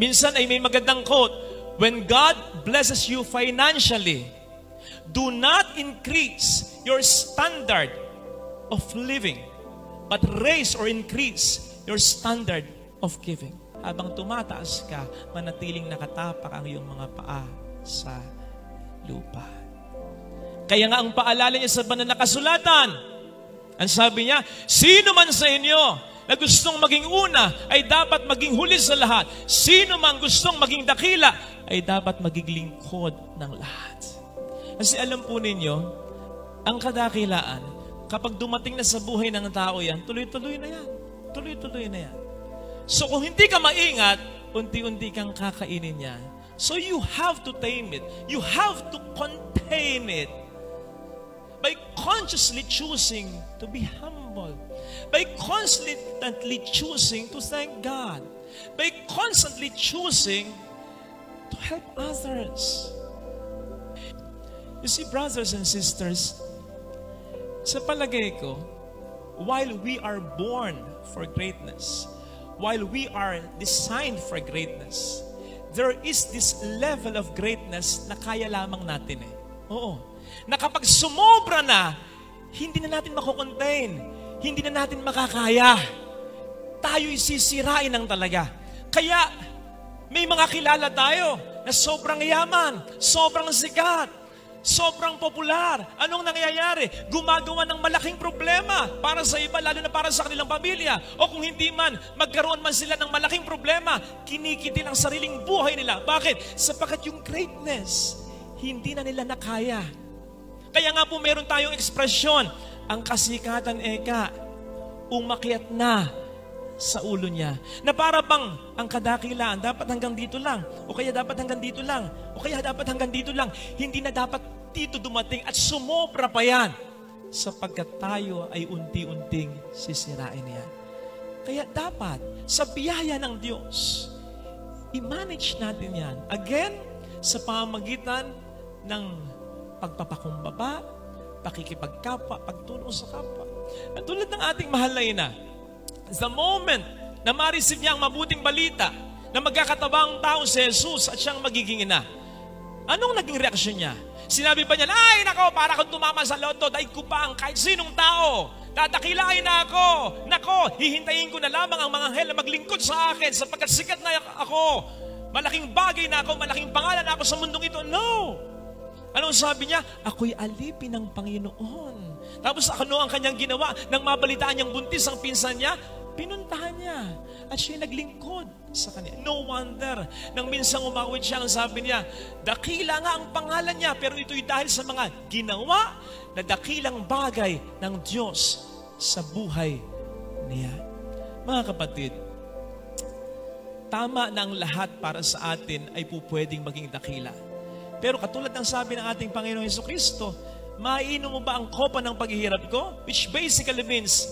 Minsan ay may magandang quote, when God blesses you financially, do not increase your standard of living, but raise or increase your standard of giving. Habang tumataas ka, manatiling nakatapak ang iyong mga paa sa lupa. Kaya nga ang paalala niya sa banal na kasulatan, ang sabi niya, sino man sa inyo na gustong maging una ay dapat maging huli sa lahat. Sino man gustong maging dakila ay dapat maging lingkod ng lahat. Kasi alam po ninyo, ang kadakilaan, kapag dumating na sa buhay ng tao yan, tuloy-tuloy na yan. Tuloy-tuloy na yan. So kung hindi ka maingat, unti-unti kang kakainin yan. So you have to tame it. You have to contain it. By consciously choosing to be humble. By constantly choosing to thank God. By constantly choosing to help others. You see, brothers and sisters, sa palagay ko, while we are born for greatness, while we are designed for greatness, there is this level of greatness na kaya lamang natin eh. Oo. Na kapag sumobra na, hindi na natin makukontain, hindi na natin makakaya. Tayo'y sisirain ng talaga. Kaya, may mga kilala tayo na sobrang yaman, sobrang sikat, sobrang popular. Anong nangyayari? Gumagawa ng malaking problema para sa iba, lalo na para sa kanilang pamilya. O kung hindi man, magkaroon man sila ng malaking problema, kinikitil ang sariling buhay nila. Bakit? Sapagkat yung greatness, hindi na nila nakaya. Kaya nga po meron tayong ekspresyon, ang kasikatan eka, umakyat na sa ulo niya. Na para bang ang kadakilaan, dapat hanggang dito lang, o kaya dapat hanggang dito lang, o kaya dapat hanggang dito lang, hindi na dapat dito dumating at sumobra pa yan, sapagkat tayo ay unti-unting sisirain niya. Kaya dapat, sa biyaya ng Diyos, i-manage natin yan. Again, sa pamamagitan ng pagpapakumbaba, pakikipagkapwa, pagtulong sa kapwa. At tulad ng ating mahal na ina, the moment na ma-receive niya ang mabuting balita na magkakatabang tao si Jesus at siyang magiging ina, anong naging reaksyon niya? Sinabi ba niya, ay nako, para kung tumama sa loto, daig ko pa ang kahit sinong tao. Dadakilain na ako. Nako, hihintayin ko na lamang ang mga anghel na maglingkod sa akin sapagkat sikat na ako. Malaking bagay na ako, malaking pangalan na ako sa mundong ito. No! Anong sabi niya? Ako'y alipin ng Panginoon. Tapos ano ang kanyang ginawa? Nang mabalitaan niyang buntis ang pinsan niya, pinuntahan niya. At siya'y naglingkod sa kanya. No wonder, nang minsang umawit siya, ang sabi niya, dakila nga ang pangalan niya, pero ito'y dahil sa mga ginawa na dakilang bagay ng Diyos sa buhay niya. Mga kapatid, tama na ang lahat para sa atin ay pupwedeng maging dakila. Pero katulad ng sabi ng ating Panginoong Jesucristo, maiinom mo ba ang kopa ng paghihirap ko? Which basically means,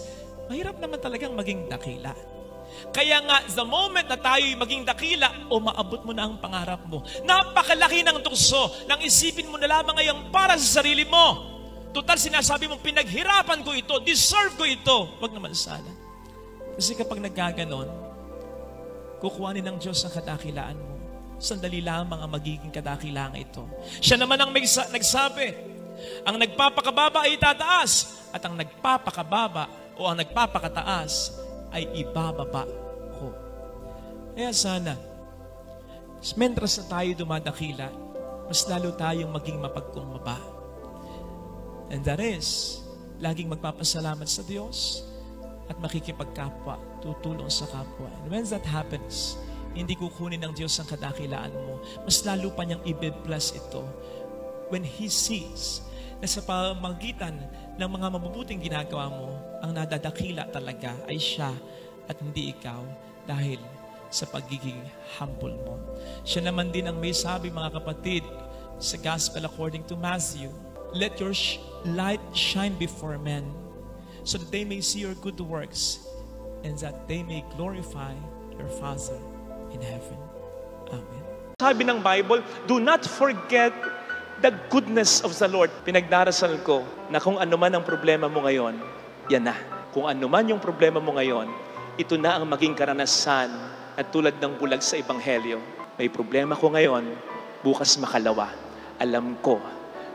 mahirap naman talagang maging dakila. Kaya nga, the moment na tayo'y maging dakila, o maabot mo na ang pangarap mo. Napakalaki ng tukso, nang isipin mo na lamang ngayon para sa sarili mo. Total, sinasabi mo, pinaghirapan ko ito, deserve ko ito. Wag naman sana. Kasi kapag nagkaganon, kukuhanin ng Diyos ang kadakilaan mo. Sandali lamang ang magiging kadakilaan ito. Siya naman ang nagsabi, ang nagpapakababa ay itataas, at ang nagpapakababa o ang nagpapakataas ay ibababa ko. Kaya sana, mentras na tayo dumadakila, mas lalo tayong maging mapagkumbaba. And that is, laging magpapasalamat sa Diyos at makikipagkapwa, tutulong sa kapwa. And when that happens, hindi kukunin ng Diyos ang kadakilaan mo. Mas lalo pa niyang i-bless ito when He sees na sa pamamagitan ng mga mabubuting ginagawa mo, ang nadadakila talaga ay siya at hindi ikaw dahil sa pagiging humble mo. Siya naman din ang may sabi, mga kapatid, sa Gospel according to Matthew, let your light shine before men so that they may see your good works and that they may glorify your Father in heaven. Amen. Sabi ng Bible, do not forget the goodness of the Lord. Pinagdarasal ko na kung ano man ang problema mo ngayon, yan na. Kung ano man yung problema mo ngayon, ito na ang maging karanasan At tulad ng bulag sa Ebanghelyo, may problema ko ngayon, bukas makalawa. Alam ko,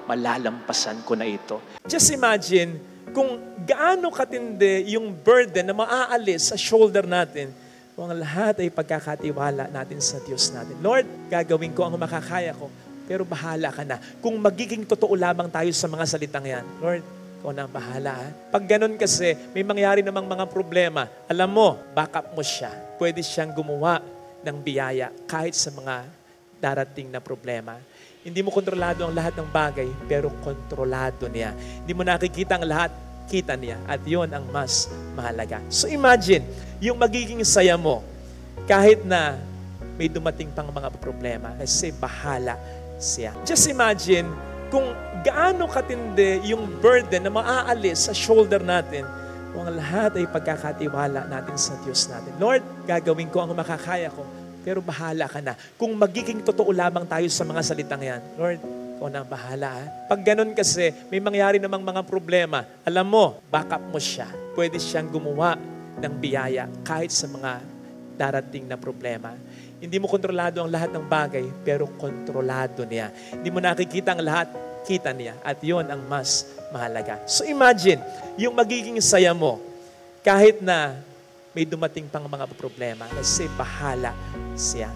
malalampasan ko na ito. Just imagine kung gaano katindi yung burden na maaalis sa shoulder natin kung ang lahat ay pagkakatiwala natin sa Diyos natin. Lord, gagawin ko ang makakaya ko, pero bahala ka na. Kung magiging totoo lamang tayo sa mga salitang yan, Lord, ikaw na ang bahala. Pag ganun kasi, may mangyari namang mga problema. Alam mo, backup mo siya. Pwede siyang gumawa ng biyaya kahit sa mga darating na problema. Hindi mo kontrolado ang lahat ng bagay, pero kontrolado niya. Hindi mo nakikita ang lahat, kita niya. At yon ang mas mahalaga. So imagine, yung magiging saya mo, kahit na may dumating pang mga problema, kasi bahala siya. Just imagine, kung gaano katindi yung burden na maaalis sa shoulder natin kung ang lahat ay pagkakatiwala natin sa Diyos natin. Lord, gagawin ko ang makakaya ko, pero bahala ka na. Kung magiging totoo lamang tayo sa mga salitang yan, Lord, ikaw na ang bahala. Pag ganun kasi, may mangyari namang mga problema. Alam mo, backup mo siya. Pwede siyang gumawa ng biyaya kahit sa mga darating na problema. Hindi mo kontrolado ang lahat ng bagay, pero kontrolado niya. Hindi mo nakikita ang lahat, kita niya. At yon ang mas mahalaga. So imagine, yung magiging saya mo, kahit na may dumating pang mga problema, kasi bahala siya.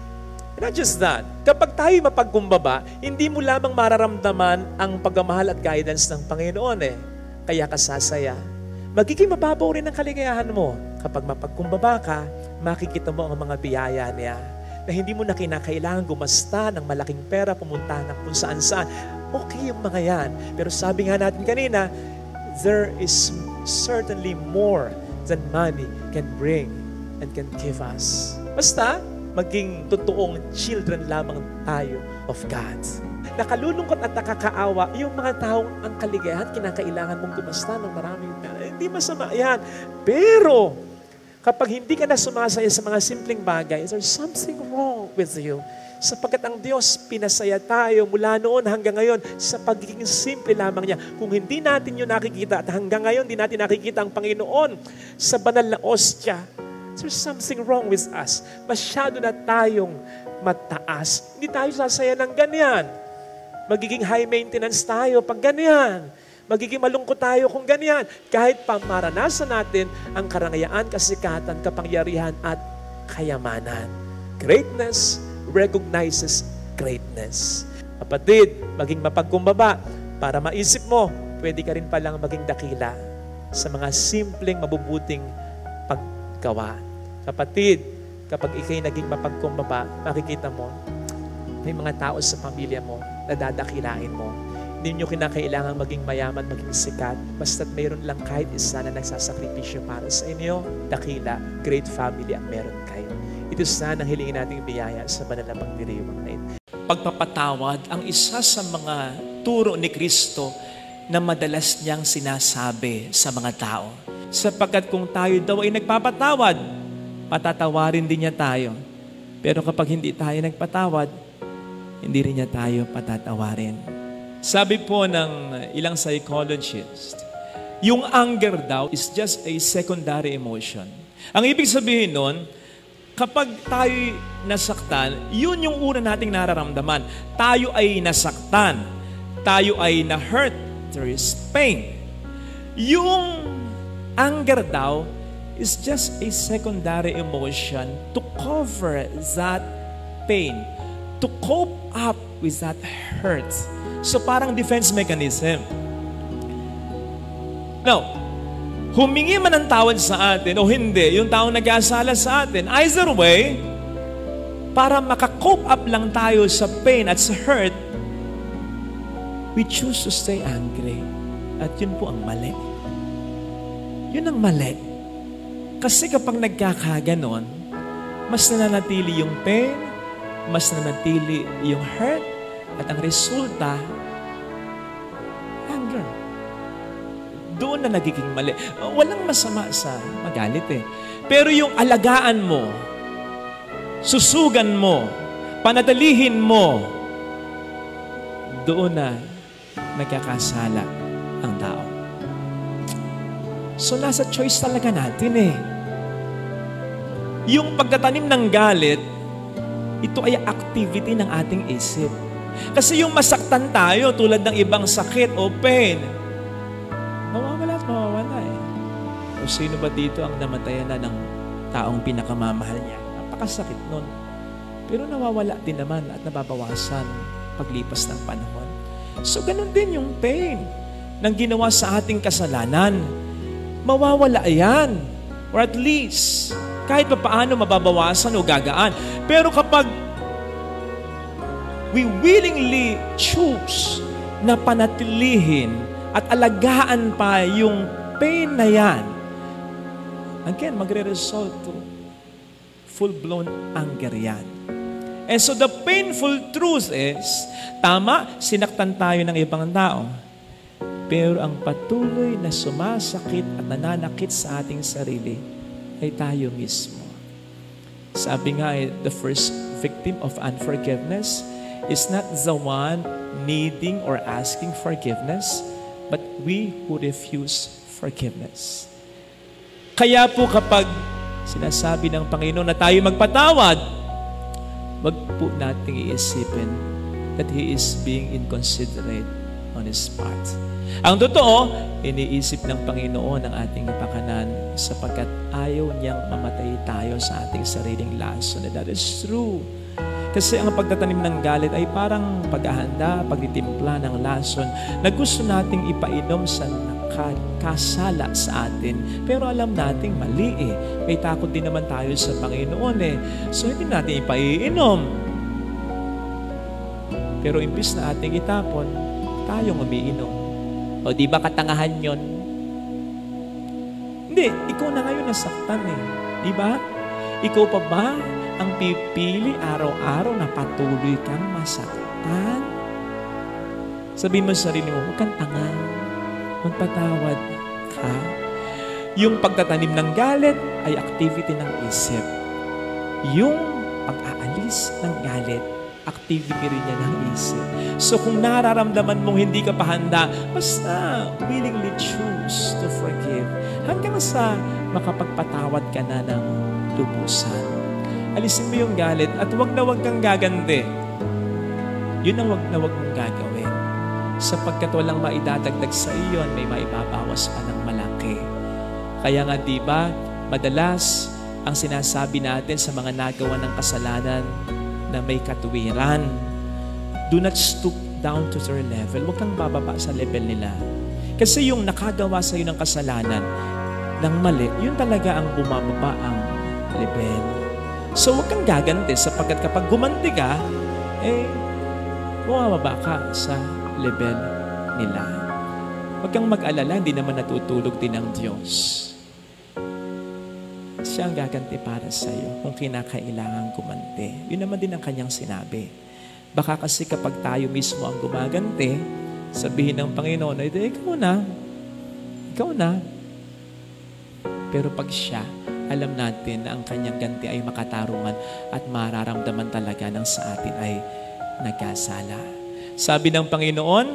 Not just that, kapag tayo mapagkumbaba, hindi mo lamang mararamdaman ang pagmamahal at guidance ng Panginoon Kaya ka sasaya. Magiging mababaw rin ang kaligayahan mo. Kapag mapagkumbaba ka, makikita mo ang mga biyaya niya na hindi mo na kinakailangan gumasta ng malaking pera, pumunta ng kung saan-saan. Okay yung mga yan. Pero sabi nga natin kanina, there is certainly more than money can bring and can give us. Basta, maging totoong children lamang tayo of God. Nakalulungkot at nakakaawa yung mga taong ang kaligayahan, kinakailangan mong gumasta ng maraming pera. Hindi masama yan. Pero, kapag hindi ka na sumasaya sa mga simpleng bagay, there's something wrong with you. Sapagkat ang Diyos, pinasaya tayo mula noon hanggang ngayon sa pagiging simple lamang niya. Kung hindi natin yun nakikita at hanggang ngayon di natin nakikita ang Panginoon sa banal na ostya, there's something wrong with us. Masyado na tayong mataas. Hindi tayo sasaya ng ganyan. Magiging high maintenance tayo pag ganyan. Magiging malungkot tayo kung ganyan. Kahit pa maranasan natin ang karangayaan, kasikatan, kapangyarihan at kayamanan. Greatness recognizes greatness. Kapatid, maging mapagkumbaba para maisip mo, pwede ka rin palang maging dakila sa mga simpleng mabubuting paggawa. Kapatid, kapag ikay naging mapagkumbaba, makikita mo, may mga tao sa pamilya mo na dadakilain mo. Hindi nyo kinakailangan maging mayaman, maging sikat. Basta't mayroon lang kahit isa na nagsasakripisyo para sa inyo, dakila, great family ang meron kayo. Ito sana ang hilingin nating biyaya sa banal na pagdiriwang na ito. Pagpapatawad ang isa sa mga turo ni Kristo na madalas niyang sinasabi sa mga tao. Sapagkat kung tayo daw ay nagpapatawad, patatawarin din niya tayo. Pero kapag hindi tayo nagpatawad, hindi rin niya tayo patatawarin. Sabi po ng ilang psychologist, yung anger daw is just a secondary emotion. Ang ibig sabihin nun, kapag tayo nasaktan, yun yung una nating nararamdaman. Tayo ay nasaktan. Tayo ay na-hurt. There is pain. Yung anger daw is just a secondary emotion to cover that pain, to cope up with that hurt. So parang defense mechanism. Now, humingi man ng tawad sa atin o hindi, yung taong nag-aasala sa atin, either way, para makakope up lang tayo sa pain at sa hurt, we choose to stay angry. At yun po ang mali. Yun ang mali. Kasi kapag nagkakaganon, mas nananatili yung pain, mas nananatili yung hurt, at ang resulta, anger. Doon na nagiging mali. Walang masama sa magalit Pero yung alagaan mo, susugan mo, panatilihin mo, doon na nagkakasala ang tao. So nasa choice talaga natin Yung pagtatanim ng galit, ito ay activity ng ating isip. Kasi yung masaktan tayo tulad ng ibang sakit o pain, mawawala at mawawala eh. O sino ba dito ang namatayan na ng taong pinakamamahal niya? Napakasakit nun. Pero nawawala din naman at nababawasan paglipas ng panahon. So ganun din yung pain ng ginawa sa ating kasalanan. Mawawala yan. Or at least, kahit pa paano mababawasan o gagaan. Pero kapag we willingly choose na panatilihin at alagaan pa yung pain na yan, again, magre-result to full-blown anger yan. And so the painful truth is, tama, sinaktan tayo ng ibang tao. Pero ang patuloy na sumasakit at nananakit sa ating sarili ay tayo mismo. Sabi nga, the first victim of unforgiveness is not the one needing or asking forgiveness, but we who refuse forgiveness. Kaya po kapag sinasabi ng Panginoon na tayo magpatawad, wag po nating iisipin that He is being inconsiderate on His part. Ang totoo, iniisip ng Panginoon ang ating kapakanan sapagkat ayaw niyang mamatay tayo sa ating sariling lason. And that is true. Kasi ang pagtatanim ng galit ay parang paghahanda, pagtitimpla ng lason na gusto nating ipainom sa kasala sa atin. Pero alam nating mali eh. May takot din naman tayo sa Panginoon eh. So hindi natin ipaiinom. Pero imbis na ating itapon, tayong umiinom. O di ba katangahan yon? Hindi, ikaw na ngayon nasaktan eh. Di ba? Ikaw pa ba ang pipili araw-araw na patuloy kang masaktan? Sabihin mo sa sarili mo, huwag kang tanga. Magpatawad ka. Yung pagtatanim ng galit ay activity ng isip. Yung pag-aalis ng galit, activity rin niya ng isip. So kung nararamdaman mong hindi ka pa handa, basta willingly choose to forgive hanggang sa makapagpatawad ka na ng lubusan. Alisin mo yung galit at wag na wag kang gaganti. Yun ang wag na wag mong gagawin. Sapagkat walang maidadagdag sa iyo, may maibabawas pa ng malaki. Kaya nga diba, madalas ang sinasabi natin sa mga nagawa ng kasalanan na may katuwiran, do not stoop down to their level. Huwag kang bababa sa level nila. Kasi yung nakagawa sa iyo ng kasalanan ng mali, yun talaga ang bumababa ang level. So huwag kang gaganti sapagkat kapag gumanti ka, bumababa ka sa level nila. Huwag kang mag-alala, hindi naman natutulog din ang Diyos. Siya ang gaganti para sa iyo kung kinakailangan gumanti. Yun naman din ang kanyang sinabi. Baka kasi kapag tayo mismo ang gumaganti, sabihin ng Panginoon, ikaw na. Pero pag siya, alam natin na ang kanyang ganti ay makatarungan at mararamdaman talaga ng sa atin ay nagkasala. Sabi ng Panginoon,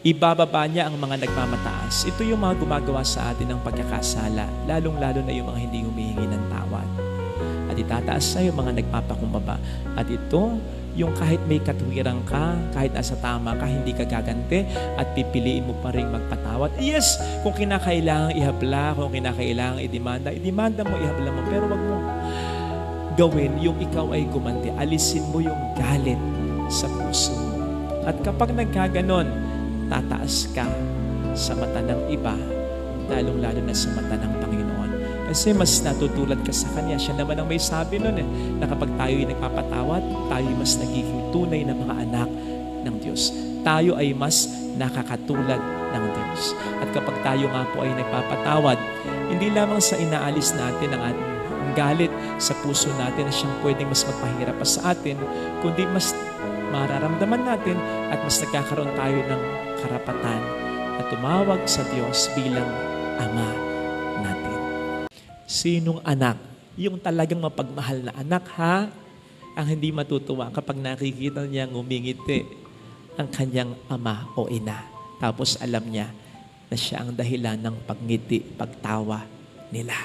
ibababa niya ang mga nagmamataas. Ito yung mga gumagawa sa atin ng pagkakasala, lalong-lalo na yung mga hindi humihingi ng tawad. At itataas na yung mga nagpapakumbaba. At ito, yung kahit may katuwiran ka, kahit nasa tama ka, hindi ka gaganti, at pipiliin mo pa rin magpatawad. Yes, kung kinakailangan ihabla, kung kinakailangan idemanda mo, ihabla mo. Pero wag mo gawin yung ikaw ay gumanti. Alisin mo yung galit sa puso mo. At kapag nagkaganon, tataas ka sa mata ng iba, lalong-lalo na sa mata ng Panginoon. Kasi mas natutulad ka sa Kanya. Siya naman ang may sabi nun na kapag tayo'y nagpapatawad, tayo mas nagiging tunay na mga anak ng Diyos. Tayo ay mas nakakatulad ng Diyos. At kapag tayo nga po ay nagpapatawad, hindi lamang sa inaalis natin ang galit sa puso natin na siyang pwedeng mas magpahirap pa sa atin, kundi mas mararamdaman natin at mas nagkakaroon tayo ng karapatan na tumawag sa Diyos bilang Ama natin. Sinong anak? Yung talagang mapagmahal na anak, ha? Ang hindi matutuwa kapag nakikita niya ngumingiti ang kanyang ama o ina. Tapos alam niya na siya ang dahilan ng pagngiti, pagtawa nila.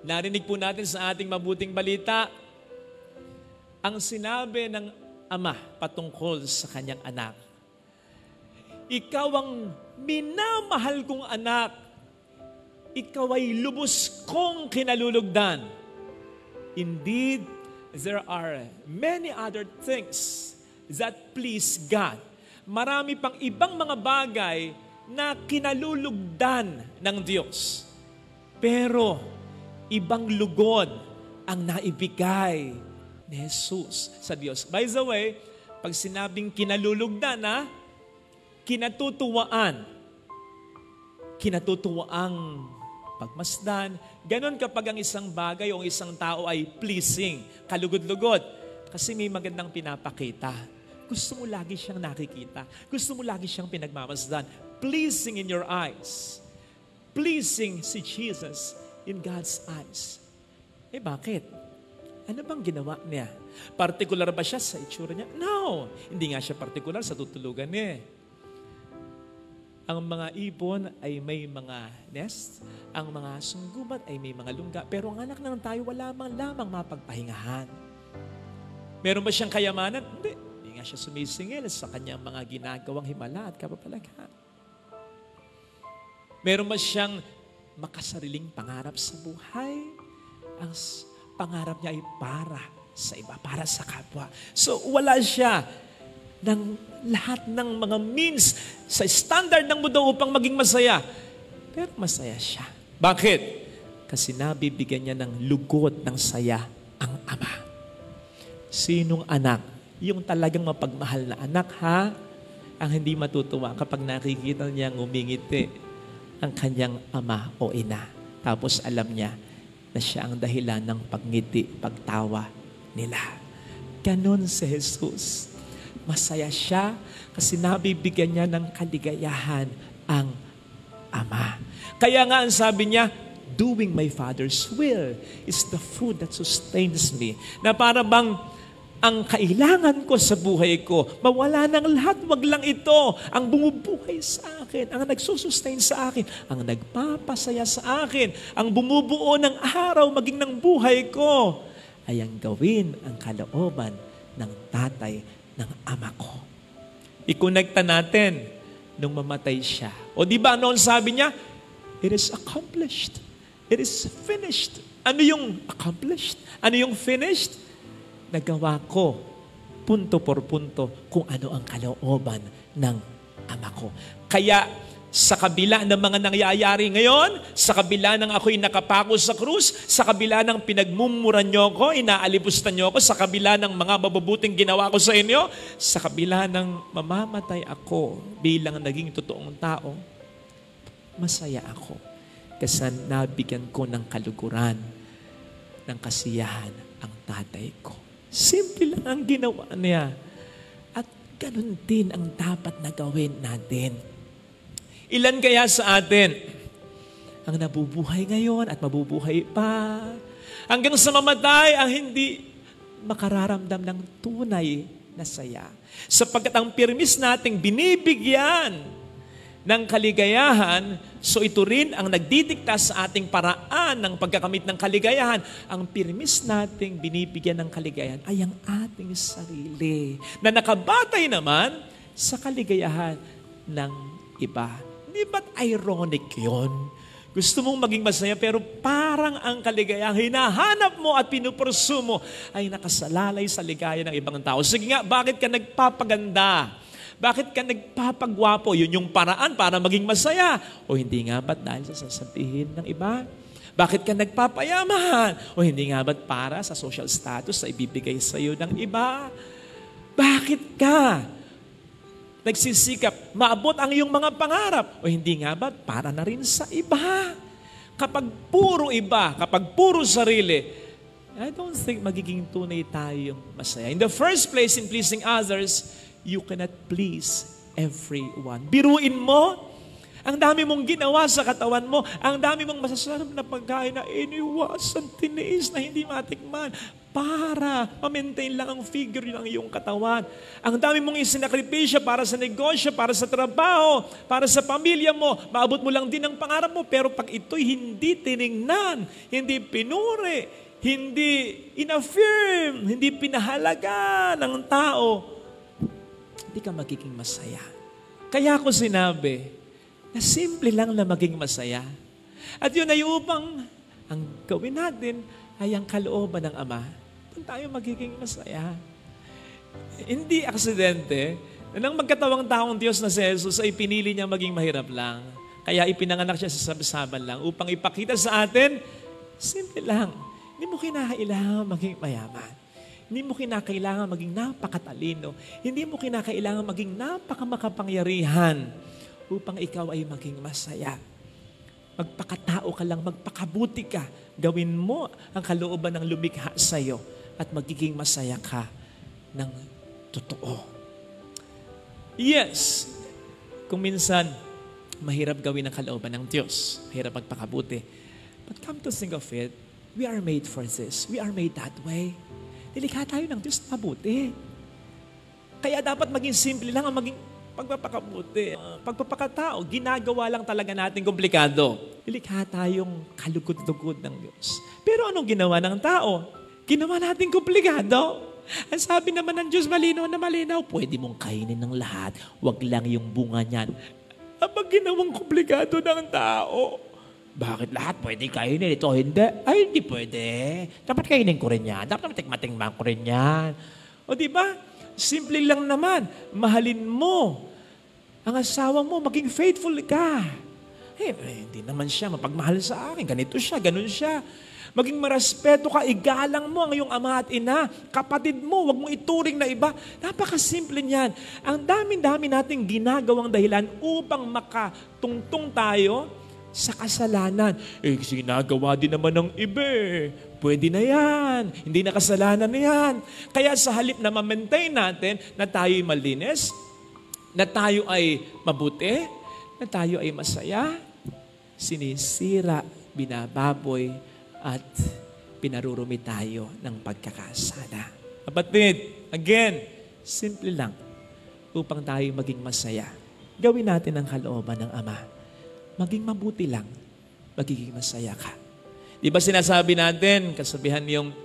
Narinig po natin sa ating mabuting balita, ang sinabi ng ama patungkol sa kanyang anak. Ikaw ang minamahal kong anak. Ikaw ay lubos kong kinalulugdan. Indeed, there are many other things that please God. Marami pang ibang mga bagay na kinalulugdan ng Diyos. Pero, ibang lugod ang naibigay ni Jesus sa Diyos. By the way, pag sinabing kinalulugdan kinatutuwaang pagmasdan, ganon kapag ang isang bagay o isang tao ay pleasing, kalugod-lugod. Kasi may magandang pinapakita. Gusto mo lagi siyang nakikita. Gusto mo lagi siyang pinagmamasdan. Pleasing in your eyes. Pleasing si Jesus in God's eyes. Bakit? Ano bang ginawa niya? Partikular ba siya sa itsura niya? No! Hindi nga siya partikular sa tutulugan niya. Ang mga ibon ay may mga nest, ang mga sunggubat ay may mga lungga, pero ang anak ng tayo wala mang lamang mapagpahingahan. Meron ba siyang kayamanan? Hindi. Hindi nga siya sumisingil sa kanyang mga ginagawang himala at kapapalagan. Meron ba siyang makasariling pangarap sa buhay? Ang pangarap niya ay para sa iba, para sa kapwa. So wala siya ng lahat ng mga means sa standard ng mundo upang maging masaya. Pero masaya siya. Bakit? Kasi nabibigyan niya ng lugod ng saya ang ama. Sinong anak? Yung talagang mapagmahal na anak, ha? Ang hindi matutuwa kapag nakikita niya ngumingiti ang kanyang ama o ina. Tapos alam niya na siya ang dahilan ng pagngiti, pagtawa nila. Ganon si Jesus. Masaya siya kasi nabibigyan niya ng kaligayahan ang ama. Kaya nga ang sabi niya, doing my Father's will is the food that sustains me. Na para bang ang kailangan ko sa buhay ko, mawala ng lahat, wag lang ito. Ang bumubuhay sa akin, ang nagsusustain sa akin, ang nagpapasaya sa akin, ang bumubuo ng araw maging ng buhay ko, ay ang gawin ang kalooban ng tatay ng ama ko. Ikonekta natin nung mamatay siya. O di ba noon sabi niya, it is accomplished. It is finished. Ano yung accomplished? Ano yung finished? Nagawa ko punto por punto kung ano ang kalooban ng ama ko. Kaya sa kabila ng mga nangyayari ngayon, sa kabila ng ako'y nakapako sa krus, sa kabila ng pinagmumuran niyo ko, inaalipusta niyo ko, sa kabila ng mga mabubuting ginawa ko sa inyo, sa kabila ng mamamatay ako bilang naging totoong tao, masaya ako. Kasi nabigyan ko ng kaluguran, ng kasiyahan ang tatay ko. Simple lang ang ginawa niya. At ganun din ang dapat na gawin natin. Ilan kaya sa atin ang nabubuhay ngayon at mabubuhay pa hanggang sa mamatay ang hindi makararamdam ng tunay na saya. Sapagkat ang permis nating binibigyan ng kaligayahan, so ito rin ang nagdidikta sa ating paraan ng pagkakamit ng kaligayahan. Ang permis nating binibigyan ng kaligayahan ay ang ating sarili na nakabatay naman sa kaligayahan ng iba. Di ba't ironic yun? Gusto mong maging masaya pero parang ang kaligayahan hinahanap mo at pinupursu mo ay nakasalalay sa ligaya ng ibang tao. Sige nga, bakit ka nagpapaganda? Bakit ka nagpapagwapo? Yun yung paraan para maging masaya. O hindi nga ba't dahil sa sasabihin ng iba? Bakit ka nagpapayaman? O hindi nga ba't para sa social status na ibibigay sa iyo ng iba? Bakit ka nagsisikap maabot ang iyong mga pangarap? O hindi nga ba't para na rin sa iba? Kapag puro iba, kapag puro sarili, I don't think magiging tunay tayong masaya. In the first place, in pleasing others, you cannot please everyone. Biruin mo, ang dami mong ginawa sa katawan mo, ang dami mong masasarap na pagkain na iniwasan, tiniis na hindi matikman. para ma-maintain lang ang figure ng iyong katawan. Ang dami mong isinakripisyo para sa negosyo, para sa trabaho, para sa pamilya mo. Maabot mo lang din ang pangarap mo. Pero pag ito'y hindi tiningnan, hindi pinuri, hindi in-affirm, hindi pinahalaga ng tao, hindi ka magiging masaya. Kaya ako sinabi na simple lang na maging masaya. At yun ay upang ang gawin natin ay ang kalooban ng Ama. Doon tayo magiging masaya. Hindi aksidente na nang magkatawang taong Diyos na si Jesus ay pinili niya maging mahirap lang. Kaya ipinanganak siya sa sabsaban lang upang ipakita sa atin, simple lang. Hindi mo kinakailangan maging mayaman. Hindi mo kinakailangan maging napakatalino. Hindi mo kinakailangan maging napakamakapangyarihan upang ikaw ay maging masaya. Magpakatao ka lang, magpakabuti ka. Gawin mo ang kalooban ng lumikha sa iyo at magiging masaya ka ng totoo. Yes, kung minsan mahirap gawin ang kalooban ng Diyos, mahirap magpakabuti. But come to think of it, we are made for this. We are made that way. Nilikha tayo ng Diyos na mabuti. Kaya dapat maging simple lang ang maging pagpapakabuti. Pagpapakatao, ginagawa lang talaga natin komplikado. Nilikha tayong kalugod-lugod ng Diyos. Pero anong ginawa ng tao? Ginawa natin komplikado. Ang sabi naman ng Diyos, malinaw na malinaw, pwede mong kainin ng lahat, wag lang yung bunga niyan. Kapag ginawang komplikado ng tao, bakit lahat pwede kainin? Ito hindi. Ay, hindi pwede. Dapat kainin ko rin yan. Dapat matikman ko rin yan. O diba? Simple lang naman. Mahalin mo ang asawa mo, maging faithful ka. Hindi naman siya mapagmahal sa akin. Ganito siya, ganun siya. Maging marespeto ka, igalang mo ang iyong ama at ina, kapatid mo, huwag mong ituring na iba. Napakasimple niyan. Ang dami-dami nating ginagawang dahilan upang makatungtong tayo sa kasalanan. Ginagawa din naman ng iba. Pwede na yan. Hindi na kasalanan na yan. Kaya sa halip na ma-maintain natin na tayo'y malinis, na tayo ay mabuti, na tayo ay masaya, sinisira, binababoy, at pinarurumi tayo ng pagkakasala. Kapatid, again, simple lang upang tayo maging masaya. Gawin natin ang kalooban ng Ama. Maging mabuti lang, magiging masaya ka. Di ba sinasabi natin, kasabihan yung,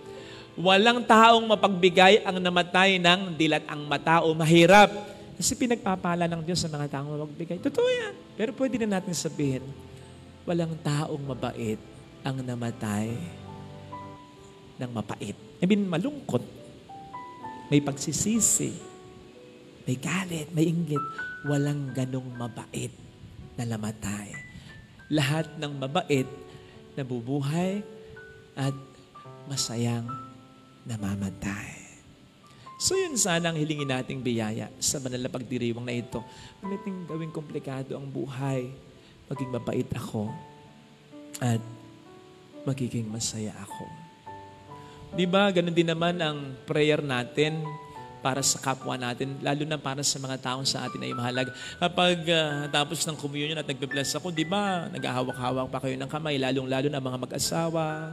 walang taong mapagbigay ang namatay ng dilat ang matao, mahirap. Kasi pinagpapala ng Diyos sa mga taong mapagbigay. Totoo yan. Pero pwede na natin sabihin, walang taong mabait ang namatay ng mapait. Malungkot. May pagsisisi. May galit, may inggit. Walang ganong mabait na namatay. Lahat ng mabait nabubuhay at masayang namamatay. So yun sana ang hilingin nating biyaya sa banal na pagdiriwang na ito. Pamiting gawing komplikado ang buhay. Maging mabait ako at magiging masaya ako. Di ba, ganun din naman ang prayer natin para sa kapwa natin, lalo na para sa mga taong sa atin ay mahalaga. Kapag tapos ng communion at nagbe-bless ako, di ba, nag-ahawak-hawak pa kayo ng kamay, lalong-lalo na mga mag-asawa,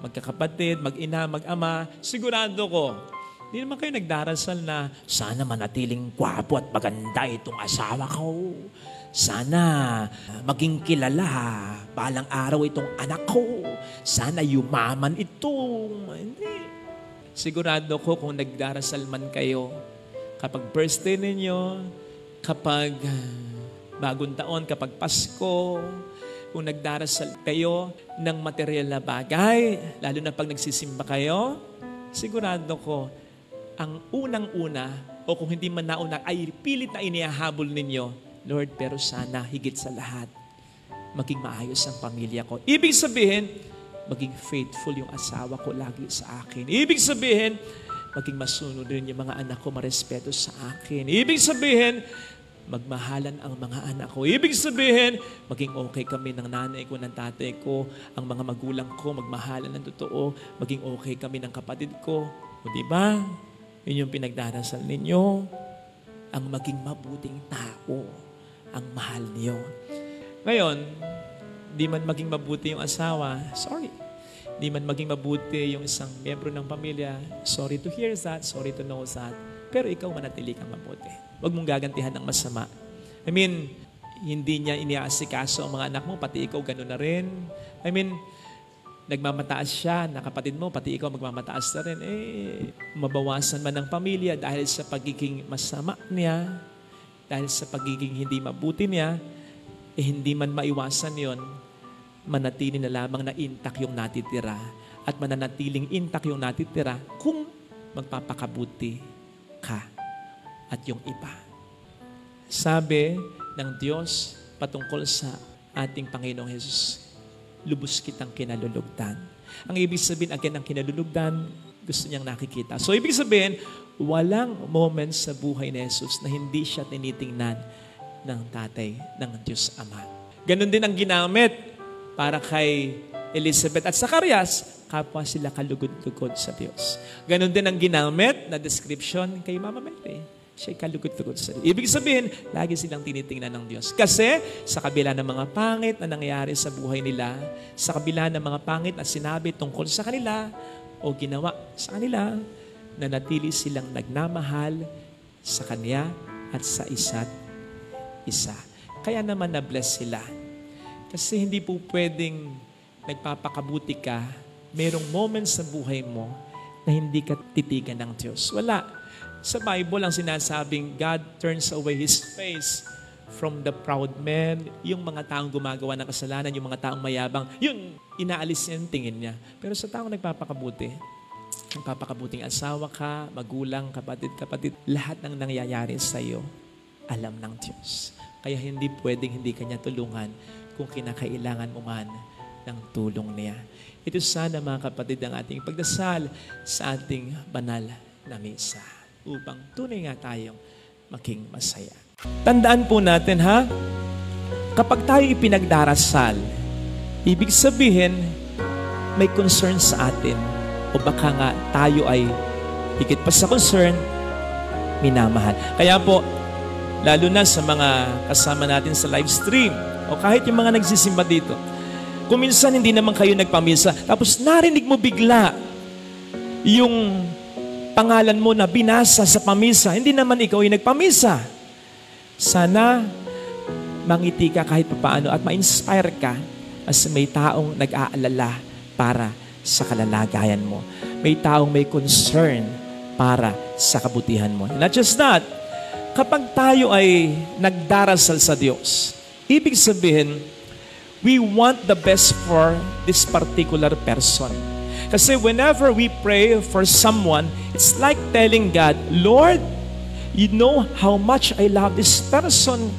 magkakapatid, mag-ina, mag-ama, sigurado ko, hindi naman kayo nagdarasal na, sana manatiling kwapo at maganda itong asawa ko. Sana maging kilala balang araw itong anak ko. Sana yumaman ito. Hindi. Sigurado ko kung nagdarasal man kayo, kapag birthday ninyo, kapag bagong taon, kapag Pasko, kung nagdarasal kayo ng material na bagay, lalo na pag nagsisimba kayo, sigurado ko, ang unang-una, o kung hindi man nauna, ay pilit na inihahabol ninyo, Lord, pero sana higit sa lahat, maging maayos ang pamilya ko. Ibig sabihin, maging faithful yung asawa ko lagi sa akin. Ibig sabihin, maging masunod rin yung mga anak ko, marespeto sa akin. Ibig sabihin, magmahalan ang mga anak ko. Ibig sabihin, maging okay kami ng nanay ko, ng tatay ko, ang mga magulang ko, magmahalan ng totoo, maging okay kami ng kapatid ko. O diba? Yun yung pinagdarasal ninyo. Ang maging mabuting tao, ang mahal niyo. Ngayon, di man maging mabuti yung asawa, sorry. di man maging mabuti yung isang miyembro ng pamilya, sorry to hear that, sorry to know that. Pero ikaw manatili kang mabuti. Huwag mong gagantihan ng masama. I mean, hindi niya iniaasikaso ang mga anak mo, pati ikaw gano'n na rin. I mean, nagmamataas siya, na kapatid mo, pati ikaw magmamataas na rin. Mabawasan man ng pamilya dahil sa pagiging masama niya, dahil sa pagiging hindi mabuti niya, hindi man maiwasan yon, manatili na lamang na intact yung natitira at mananatiling intact yung natitira kung magpapakabuti ka at yung iba. Sabi ng Diyos patungkol sa ating Panginoong Hesus, lubos kitang kinalulugdan. Ang ibig sabihin, again, ang kinalulugdan, gusto niyang nakikita. So, ibig sabihin, walang moment sa buhay ni Jesus na hindi siya tinitingnan ng tatay ng Diyos Ama. Ganon din ang ginamit para kay Elizabeth at Zacarias, kapwa sila kalugod-lugod sa Diyos. Ganon din ang ginamit na description kay Mama Mary. Siya'y kalugod-lugod sa Diyos. Ibig sabihin, lagi silang tinitingnan ng Diyos. Kasi sa kabila ng mga pangit na nangyayari sa buhay nila, sa kabila ng mga pangit na sinabi tungkol sa kanila o ginawa sa kanila, nanatili silang nagmamahal sa Kanya at sa isa't isa. Kaya naman na-bless sila. Kasi hindi po pwedeng nagpapakabuti ka, merong moments sa buhay mo na hindi ka titigan ng Diyos. Wala. Sa Bible ang sinasabing God turns away His face from the proud men, yung mga taong gumagawa ng kasalanan, yung mga taong mayabang, yun, inaalis niya yung tingin niya. Pero sa taong nagpapakabuting asawa ka, magulang, kapatid, lahat ng nangyayari sa iyo, alam ng Diyos. Kaya hindi pwedeng hindi Kanya tulungan kung kinakailangan mo man ng tulong niya. Ito sana mga kapatid ang ating pagdasal sa ating banal na misa upang tunay nga tayong maging masaya. Tandaan po natin ha, kapag tayo ipinagdarasal, ibig sabihin may concern sa atin o baka nga tayo ay higit pa sa concern, minamahal. Kaya po, lalo na sa mga kasama natin sa live stream o kahit yung mga nagsisimba dito, kung minsan hindi naman kayo nagpamisa, tapos narinig mo bigla yung pangalan mo na binasa sa pamisa, hindi naman ikaw yung nagpamisa. Sana mangiti ka kahit paano at ma-inspire ka as may taong nag-aalala para sa kalalagayan mo. May taong may concern para sa kabutihan mo. Not just that, kapag tayo ay nagdarasal sa Diyos, ibig sabihin, we want the best for this particular person. Kasi whenever we pray for someone, it's like telling God, Lord, you know how much I love this person.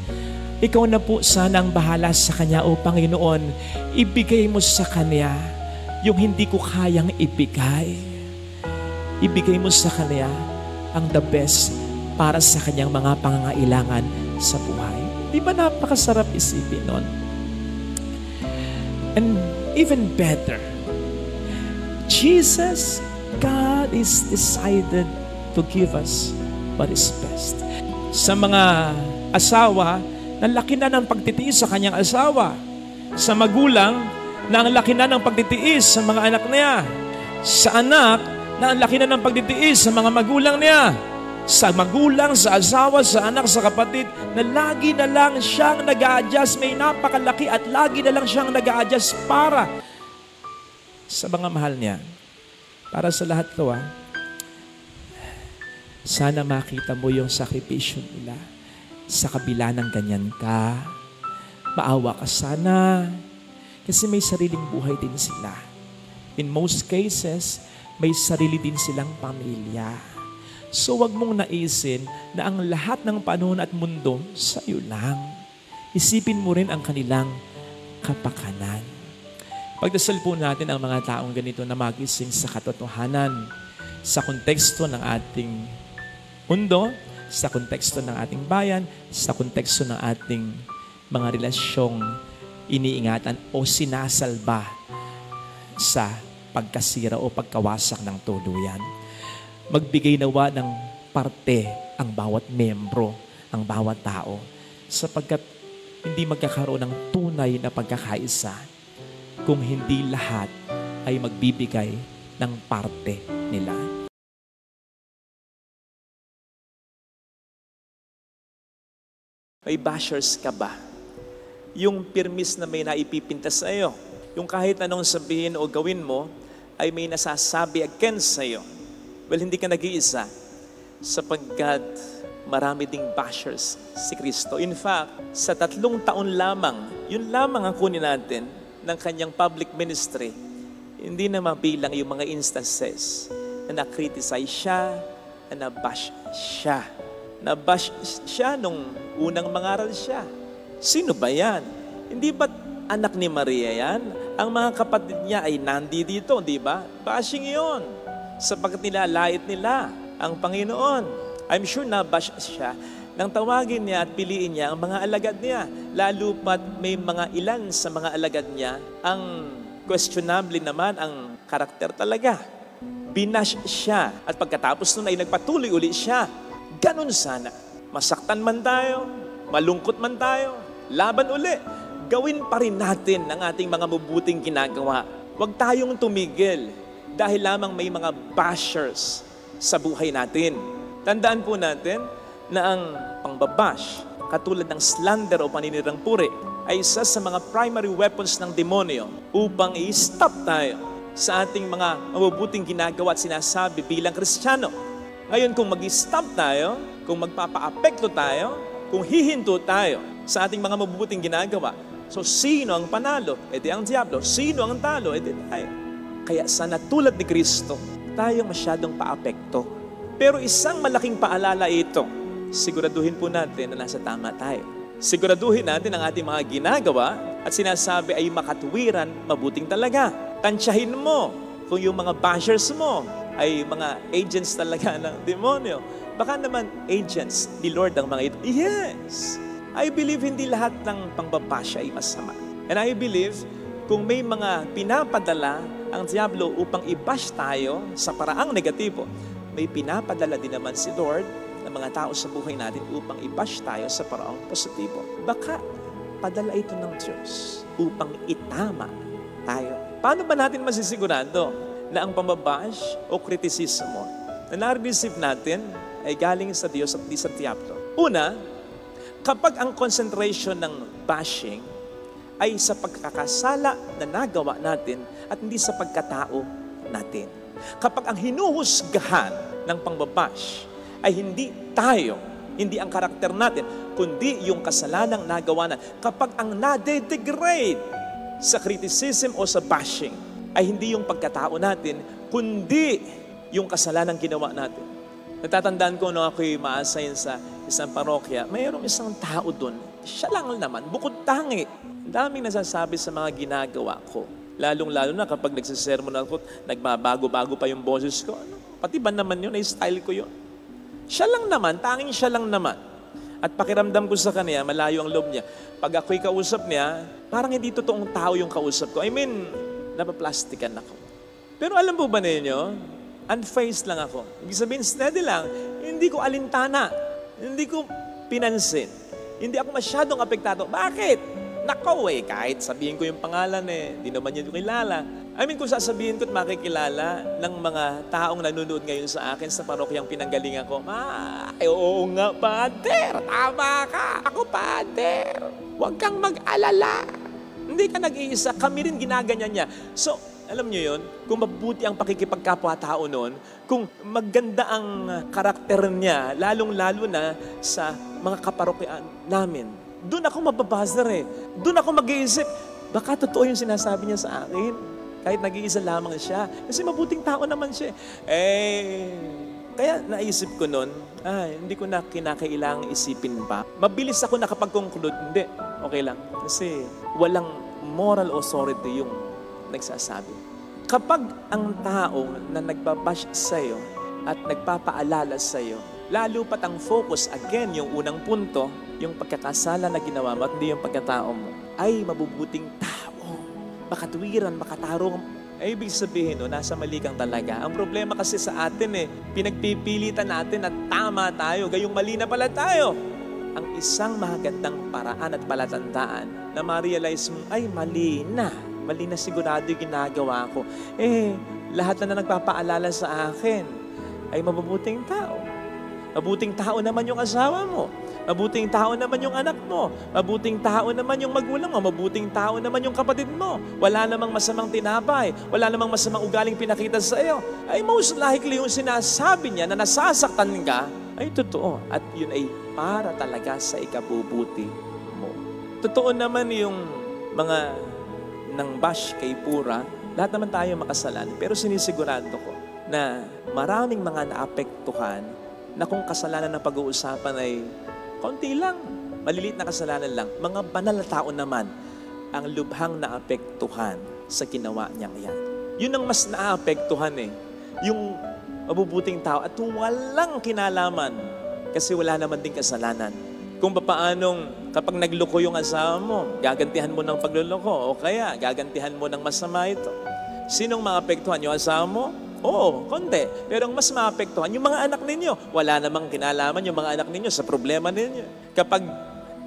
Ikaw na po sana ang bahala sa kanya, O Panginoon. Ibigay mo sa kanya yung hindi ko kayang ibigay. Ibigay mo sa kanya ang the best para sa kanyang mga pangangailangan sa buhay. Di ba napakasarap isipin nun? And even better, Jesus, God is decided to give us what is best. Sa mga asawa, nalaki na ng pagtitiis sa kanyang asawa. Sa magulang, na ang laki na ng pagtitiis sa mga anak niya. Sa anak, na ang laki na ng pagtitiis sa mga magulang niya. Sa magulang, sa asawa, sa anak, sa kapatid, na lagi na lang siyang nag-a-adjust, may napakalaki at lagi na lang siyang nag-a-adjust para sa mga mahal niya. Para sa lahat to, sana makita mo yung sakripisyo nila sa kabila ng ganyan ka. Maawa ka sana kasi may sariling buhay din sila. In most cases, may sarili din silang pamilya. So wag mong naisin na ang lahat ng panahon at mundo sa iyo lang. Isipin mo rin ang kanilang kapakanan. Pagdasal po natin ang mga taong ganito na magising sa katotohanan, sa konteksto ng ating mundo, sa konteksto ng ating bayan, sa konteksto ng ating mga relasyong iniingatan o sinasalba sa pagkasira o pagkawasak ng tuluyan. Magbigay nawa ng parte ang bawat membro, ang bawat tao, sapagkat hindi magkakaroon ng tunay na pagkakaisa kung hindi lahat ay magbibigay ng parte nila. May bashers ka ba? Yung pirmis na may naipipintas sa iyo. Yung kahit anong sabihin o gawin mo, ay may nasasabi against sa iyo. Well, hindi ka nag-iisa sapagkat marami ding bashers si Kristo. In fact, sa 3 taon lamang, yun lamang ang kunin natin ng kanyang public ministry, hindi na mabilang yung mga instances na na-criticize siya, na na-bash siya. Na-bash siya nung unang mangaral siya. Sino ba yan? Hindi ba anak ni Maria yan? Ang mga kapatid niya ay nandi dito, di ba? Bashing yon. Sapagkat nilalait nila ang Panginoon. I'm sure na-bash siya nang tawagin niya at piliin niya ang mga alagad niya. Lalo pat may mga ilan sa mga alagad niya ang questionable naman ang karakter talaga. Binash siya at pagkatapos nun ay nagpatuloy uli siya. Ganon sana. Masaktan man tayo, malungkot man tayo, laban uli. Gawin pa rin natin ang ating mga mabuting ginagawa. Huwag tayong tumigil dahil lamang may mga bashers sa buhay natin. Tandaan po natin na ang pangbabash, katulad ng slander o paninirang puri, ay isa sa mga primary weapons ng demonyo upang i-stop tayo sa ating mga mabubuting ginagawa at sinasabi bilang Kristiyano. Ngayon, kung mag-stop tayo, kung magpapa-apekto tayo, kung hihinto tayo sa ating mga mabubuting ginagawa, so sino ang panalo? E di ang diablo. Sino ang talo? E di tayo. Kaya sana tulad ni Kristo, tayo masyadong pa-apekto. Pero isang malaking paalala ito, siguraduhin po natin na nasa tama tayo. Siguraduhin natin ang ating mga ginagawa at sinasabi ay makatuwiran, mabuting talaga. Tansyahin mo kung yung mga bashers mo ay mga agents talaga ng demonyo. Baka naman agents ni Lord ang mga ito. Yes! I believe hindi lahat ng pangbabasya ay masama. And I believe kung may mga pinapadala ang diablo upang i-bash tayo sa paraang negatibo, may pinapadala din naman si Lord ng mga tao sa buhay natin upang i-bash tayo sa paraang positibo. Baka padala ito ng Diyos upang itama tayo. Paano ba natin masisigurado na ang pambabash o kritisismo na na-receive natin ay galing sa Diyos at di sa diablo? Una, kapag ang concentration ng bashing ay sa pagkakasala na nagawa natin at hindi sa pagkatao natin. Kapag ang hinuhusgahan ng pangbabash ay hindi tayo, hindi ang karakter natin, kundi yung kasalanang nagawa natin. Kapag ang na-degrade sa criticism o sa bashing ay hindi yung pagkatao natin, kundi yung kasalanang ginawa natin. Natatandaan ko nung ako'y ma-assign sa isang parokya, mayroong isang tao doon. Siya lang naman, bukod tangi. Ang daming nasasabi sa mga ginagawa ko. Lalong-lalo na kapag nagsisermon ako, nagbabago-bago pa yung boses ko. Pati ba naman yun, ay style ko yun. Siya lang naman, tanging siya lang naman. At pakiramdam ko sa kanya, malayo ang loob niya. Pag ako'y kausap niya, parang hindi totoong tao yung kausap ko. I mean, napaplastikan ako. Pero alam po ba ninyo, unfazed lang ako. Ibig sabihin, steady lang. Hindi ko alintana. Hindi ko pinansin. Hindi ako masyadong apektado. Bakit? Nako kahit sabihin ko yung pangalan di naman yun kilala. I mean, kung sasabihin ko at makikilala ng mga taong nanonood ngayon sa akin sa parokyang pinanggalingan ko, oo nga, Pader, tama ka. Ako, Pader. Huwag kang mag-alala. Hindi ka nag-iisa. Kami rin ginaganyan niya. So, alam niyo yun, kung mabuti ang pakikipagkapwa-tao noon, kung maganda ang karakter niya, lalong-lalo na sa mga kaparokyaan namin, doon ako mababazar Doon ako mag-iisip, baka totoo yung sinasabi niya sa akin. Kahit nag-iisa lamang siya. Kasi mabuting tao naman siya. Kaya naisip ko noon, hindi ko na kinakailangang isipin pa. Mabilis ako nakapag-conclude, hindi, okay lang. Kasi walang moral authority yung nagsasabi. Kapag ang tao na nagbabash sa'yo at nagpapaalala sa'yo, lalo pat ang focus, again, yung unang punto, yung pagkakasala na ginawa mo at hindi yung pagkatao mo, ay mabubuting tao. Makatuwiran, makatarong. Ay, ibig sabihin, nasa mali kang talaga. Ang problema kasi sa atin pinagpipilitan natin na tama tayo, gayong mali na pala tayo. Ang isang magandang paraan at palatandaan na ma-realize mo, ay mali na Mali na sigurado yung ginagawa ko. Lahat na nagpapaalala sa akin ay mabubuting tao. Mabuting tao naman yung asawa mo. Mabuting tao naman yung anak mo. Mabuting tao naman yung magulang mo. Mabuting tao naman yung kapatid mo. Wala namang masamang tinapay. Wala namang masamang ugaling pinakita sa iyo. Ay most likely yung sinasabi niya na nasasaktan ka ay totoo. At yun ay para talaga sa ikabubuti mo. Totoo naman yung mga nang bash kay Pura. Lahat naman tayo makasalanan. Pero sinisigurado ko na maraming mga naapektuhan na kung kasalanan na pag-uusapan ay konti lang, maliliit na kasalanan lang. Mga banal na tao naman ang lubhang naapektuhan sa ginawa niyang yan. Yun ang mas naapektuhan yung mabubuting tao at walang kinalaman kasi wala naman din kasalanan. Kung paanong kapag nagloko yung asawa mo, gagantihan mo ng pagluloko o kaya gagantihan mo ng masama ito. Sinong maapektuhan? Yung asawa mo? Oo, konti. Pero ang mas maapektuhan, yung mga anak ninyo. Wala namang kinalaman yung mga anak ninyo sa problema ninyo. Kapag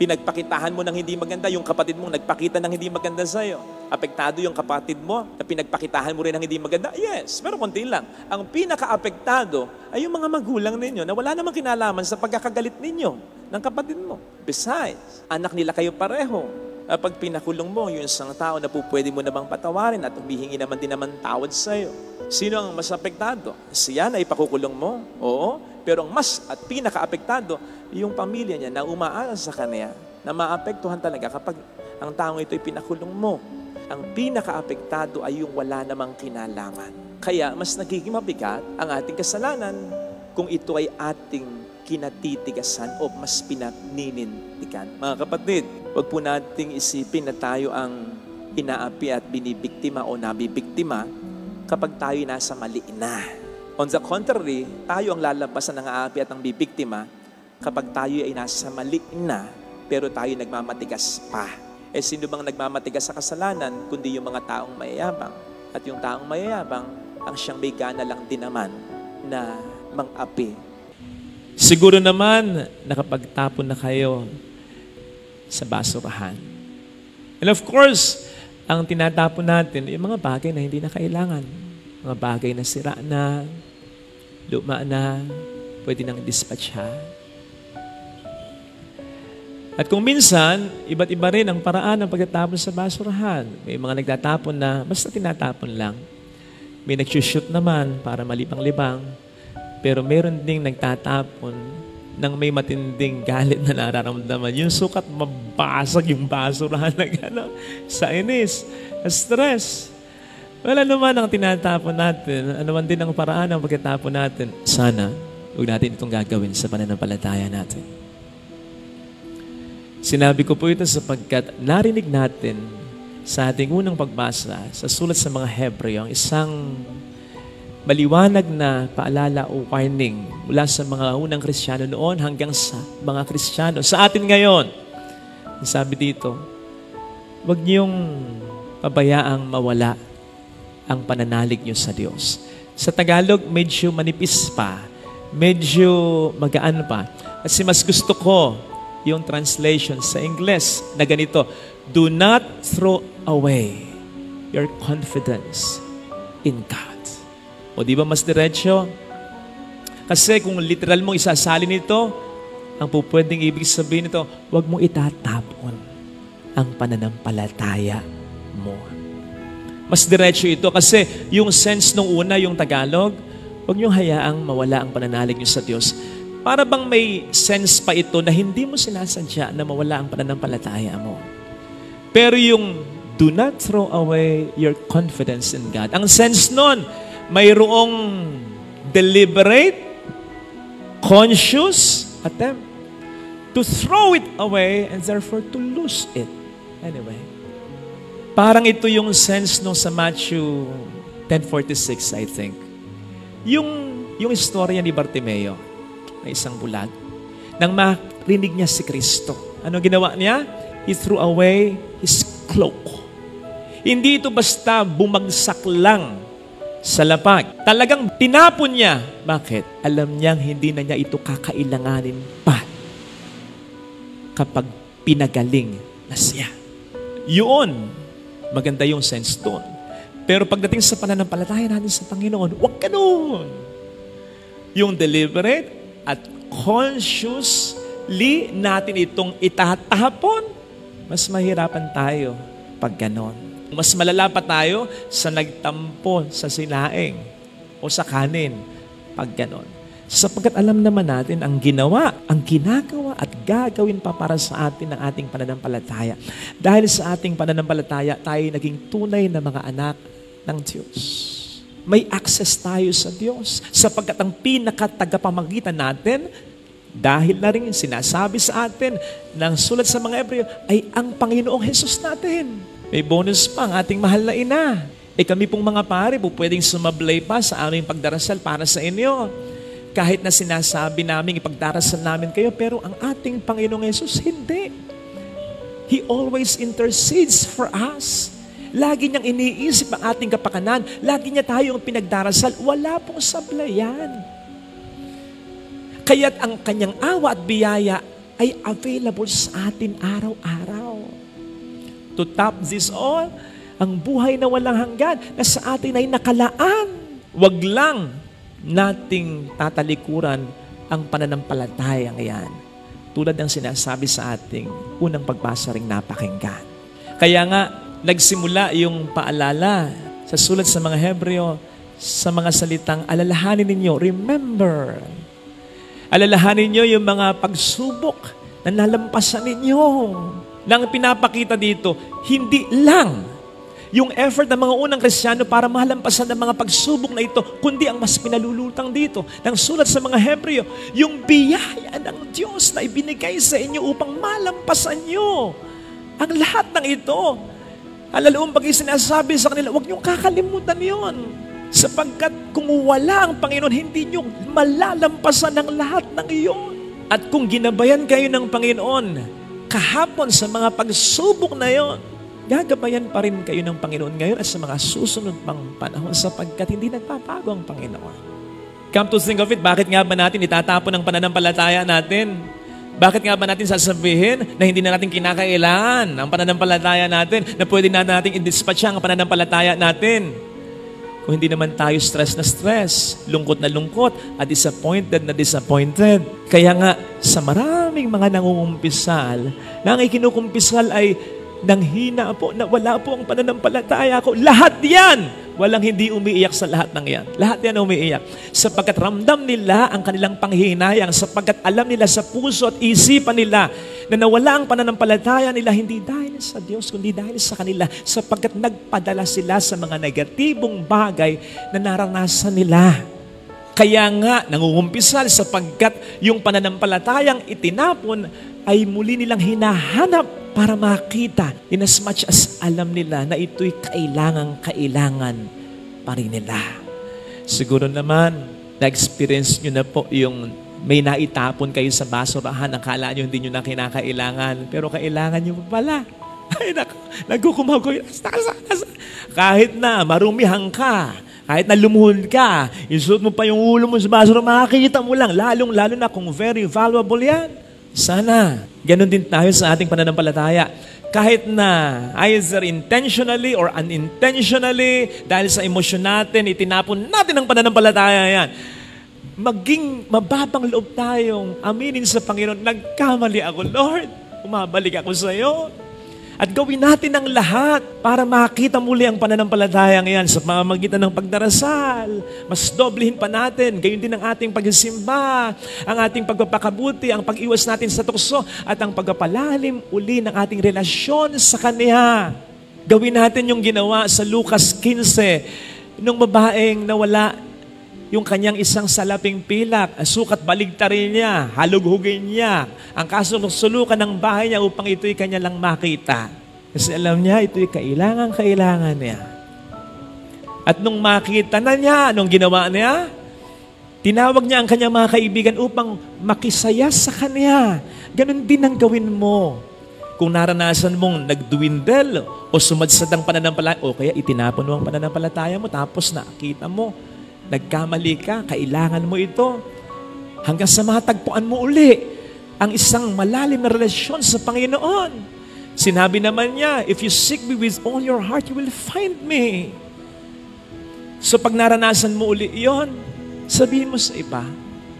pinagpakitahan mo ng hindi maganda, yung kapatid mong nagpakita ng hindi maganda sa'yo. Apektado yung kapatid mo na pinagpakitahan mo rin ng hindi maganda? Yes, pero konti lang. Ang pinaka-apektado ay yung mga magulang ninyo na wala namang kinalaman sa pagkakagalit ninyo ng kapatid mo. Besides, anak nila kayo pareho. Pag pinakulong mo, yung isang tao na po pwede mo namang patawarin at humihingi naman din naman tawad sa'yo. Sino ang mas apektado? Siya na ipakukulong mo? Oo. Pero ang mas at pinaka-apektado, yung pamilya niya na umaasa sa kanya, na maapektuhan talaga kapag ang taong ito ay pinakulong mo. Ang pinaka-apektado ay yung wala namang kinalaman. Kaya mas nagiging mabigat ang ating kasalanan kung ito ay ating kinatitigasan o mas pinaninindigan. Mga kapatid, huwag po nating isipin na tayo ang inaapi at binibiktima o nabibiktima kapag tayo nasa mali na. On the contrary, tayo ang lalabasan ng aapi at ang bibiktima kapag tayo ay nasa mali na pero tayo nagmamatigas pa. Sino bang nagmamatigas sa kasalanan kundi yung mga taong mayayabang? At yung taong mayayabang ang siyang may gana lang din naman na mang-api. Siguro naman, nakapagtapon na kayo sa basurahan. And of course, ang tinatapon natin, yung mga bagay na hindi na kailangan. Mga bagay na sira na, luma na, pwede nang dispatcha. At kung minsan, iba't iba rin ang paraan ng pagtatapon sa basurahan. May mga nagtatapon na, basta tinatapon lang. May nagsushoot naman para malibang-libang. Pero meron ding nagtatapon ng may matinding galit na nararamdaman. Yung sukat, mabasag yung basurahan na gano'n. Sa inis, stress. Wala naman ang tinatapon natin. Ano man din ang paraan ng pagkatapon natin. Sana, huwag natin itong gagawin sa pananampalataya natin. Sinabi ko po ito sapagkat narinig natin sa ating unang pagbasa sa sulat sa mga Hebreo, ang isang maliwanag na paalala o warning mula sa mga unang Kristiyano noon hanggang sa mga Kristiyano sa atin ngayon. Sabi dito, huwag niyong pabayaang mawala ang pananalig niyo sa Diyos. Sa Tagalog, medyo manipis pa, medyo magaan pa. Kasi mas gusto ko yung translation sa English na ganito, do not throw away your confidence in God. O di ba mas diretso? Kasi kung literal mong isasalin ito, ang pupwedeng ibig sabihin nito, huwag mong itatapon ang pananampalataya mo. Mas diretso ito kasi yung sense nung una, yung Tagalog, huwag niyong hayaang mawala ang pananalig niyo sa Diyos. Para bang may sense pa ito na hindi mo sinasadya na mawala ang pananampalataya mo. Pero yung do not throw away your confidence in God. Ang sense nun, mayroong deliberate, conscious attempt to throw it away and therefore to lose it. Anyway, parang ito yung sense nung sa Matthew 10:46, I think. Yung istorya ni Bartimeo, na isang bulag, nang marinig niya si Kristo. Ano ginawa niya? He threw away his cloak. Hindi ito basta bumagsak lang sa lapag. Talagang tinapon niya. Bakit? Alam niyang hindi na niya ito kakailanganin pa kapag pinagaling na siya. Yun Maganda yung sense doon. Pero pagdating sa pananampalataya natin sa Panginoon, huwag ganun. Yung deliberate at consciously natin itong itatapon, mas mahirapan tayo pag ganon. Mas malala pa tayo sa nagtampo sa sinaing o sa kanin pag ganon. Sapagkat alam naman natin ang ginawa, ang ginagawa at gagawin pa para sa atin ng ating pananampalataya. Dahil sa ating pananampalataya, tayo naging tunay na mga anak ng Diyos. May access tayo sa Diyos. Sapagkat ang pinakatagapamagitan natin, dahil na rin sinasabi sa atin ng sulat sa mga Hebreo, ay ang Panginoong Jesus natin. May bonus pa ang ating mahal na ina. Kami pong mga pare, pwedeng sumablay pa sa aming pagdarasal para sa inyo. Kahit na sinasabi namin, ipagdarasal namin kayo, pero ang ating Panginoong Yesus, hindi. He always intercedes for us. Lagi niyang iniisip ang ating kapakanan. Lagi niya tayong pinagdarasal. Wala pong sablayan. Kaya't ang kanyang awa at biyaya ay available sa atin araw-araw. To top this all, ang buhay na walang hanggan na sa atin ay nakalaan. Wag lang nating tatalikuran ang pananampalatayang yan. Tulad ng sinasabi sa ating unang pagbasa ring napakinggan. Kaya nga, nagsimula yung paalala sa sulat sa mga Hebreo sa mga salitang alalahanin ninyo, remember. Alalahanin ninyo yung mga pagsubok na nalampasan ninyo. Nang pinapakita dito, hindi lang yung effort ng mga unang Kristiyano para malampasan ng mga pagsubok na ito, kundi ang mas pinalulutang dito ng sulat sa mga Hebreo, yung biyaya ng Diyos na ibinigay sa inyo upang malampasan nyo ang lahat ng ito. Alalaong bagay sinasabi sa kanila, huwag niyong kakalimutan yon. Sapagkat kung wala ang Panginoon, hindi nyo malalampasan ang lahat ng iyon. At kung ginabayan kayo ng Panginoon kahapon sa mga pagsubok na yon, gagabayan pa rin kayo ng Panginoon ngayon at sa mga susunod pang panahon sapagkat hindi nagpapago ang Panginoon. Come to think of it, bakit nga ba natin itatapon ang pananampalataya natin? Bakit nga ba natin sasabihin na hindi na natin kinakailangan ang pananampalataya natin, na pwede na natin i-dispatch ang pananampalataya natin? Kung hindi naman tayo stress na stress, lungkot na lungkot, at disappointed na disappointed. Kaya nga, sa maraming mga nangungumpisal, na ang ikinukumpisal ay nang hina po, na wala po ang pananampalataya ko. Lahat yan! Walang hindi umiiyak sa lahat ng yan. Lahat yan umiiyak. Sapagkat ramdam nila ang kanilang panghihinayang, sapagkat alam nila sa puso at isipan nila na nawala ang pananampalataya nila hindi dahil sa Diyos, kundi dahil sa kanila, sapagkat nagpadala sila sa mga negatibong bagay na naranasan nila. Kaya nga, nangungumpisal sapagkat yung pananampalatayang itinapon ay muli nilang hinahanap para makita in as much as alam nila na ito'y kailangan pa rin nila. Siguro naman, na-experience nyo na po yung may naitapon kayo sa basurahan, akala nyo hindi nyo na kinakailangan, pero kailangan nyo pa pala. Ay, nagkukumaw ko yun. Kahit na marumihan ka, kahit na lumuhod ka, isuot mo pa yung ulo mo sa basura, makakita mo lang, lalong-lalo na kung very valuable yan. Sana, ganun din tayo sa ating pananampalataya. Kahit na either intentionally or unintentionally, dahil sa emosyon natin, itinapon natin ang pananampalataya yan. Maging mababang loob tayong aminin sa Panginoon, nagkamali ako, Lord, umabalik ako sa iyo. At gawin natin ang lahat para makita muli ang pananampalatayang yan sa pamamagitan ng pagdarasal. Mas doblehin pa natin, gayon din ang ating pagsisimba, ang ating pagpapakabuti, ang pag-iwas natin sa tukso, at ang pagpapalalim uli ng ating relasyon sa Kanya. Gawin natin yung ginawa sa Lucas 15, nung babaeng nawala yung kanyang isang salaping pilak, sukat baligtarin niya, halughugin niya, ang kasulok-sulukan ng bahay niya upang ito'y kanya lang makita. Kasi alam niya, ito'y kailangan niya. At nung makita na niya, nung ginawa niya, tinawag niya ang kanyang mga kaibigan upang makisaya sa kanya. Ganon din ang gawin mo. Kung naranasan mong nagduwindel o sumadsad ang pananampalataya, o kaya itinapon mo ang pananampalataya mo, tapos nakita mo, nagkamali ka, kailangan mo ito. Hanggang sa matagpuan mo uli ang isang malalim na relasyon sa Panginoon. Sinabi naman niya, if you seek me with all your heart, you will find me. So pag naranasan mo uli yon, sabihin mo sa iba,